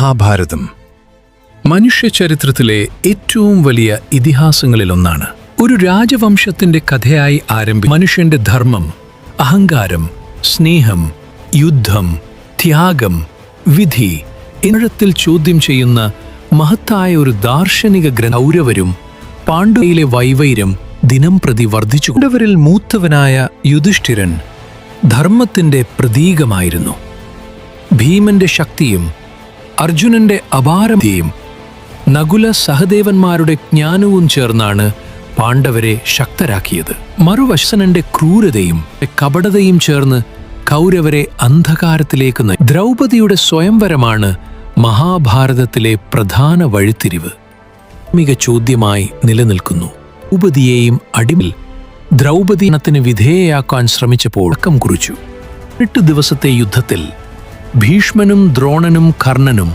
മഹാഭാരതം മനുഷ്യചരിത്രത്തിലെ ഏറ്റവും വലിയ ഇതിഹാസങ്ങളിലൊന്നാണ്. ഒരു രാജവംശത്തിന്റെ കഥയായി മനുഷ്യന്റെ ധർമ്മം, അഹങ്കാരം, സ്നേഹം, യുദ്ധം, ത്യാഗം, വിധി എന്നിടത്തിൽ ചോദ്യം ചെയ്യുന്ന മഹത്തായ ഒരു ദാർശനിക കൗരവരും പാണ്ഡവയിലെ വൈവൈര്യം ദിനം പ്രതി വർദ്ധിച്ചു. പാണ്ഡവരിൽ മൂത്തവനായ യുധിഷ്ഠിരൻ ധർമ്മത്തിന്റെ പ്രതീകമായിരുന്നു. ഭീമന്റെ ശക്തിയും അർജുനന്റെ അപാരതയും നകുല സഹദേവന്മാരുടെ ജ്ഞാനവും ചേർന്നാണ് പാണ്ഡവരെ ശക്തരാക്കിയത്. മറുവശനന്റെ ക്രൂരതയും കപടതയും ചേർന്ന് കൗരവരെ അന്ധകാരത്തിലേക്ക് ദ്രൗപദിയുടെ സ്വയംവരമാണ് മഹാഭാരതത്തിലെ പ്രധാന വഴിത്തിരിവ്. ധാർമ്മിക ചോദ്യമായി നിലനിൽക്കുന്നു. ദ്രൗപദിയെയും അടിമയിൽ ദ്രൗപദീനത്തിന് വിധേയയാക്കാൻ ശ്രമിച്ചപ്പോൾ അടക്കം കുറിച്ചു. 8 ദിവസത്തെ യുദ്ധത്തിൽ ഭീഷ്മനും ദ്രോണനും കർണനും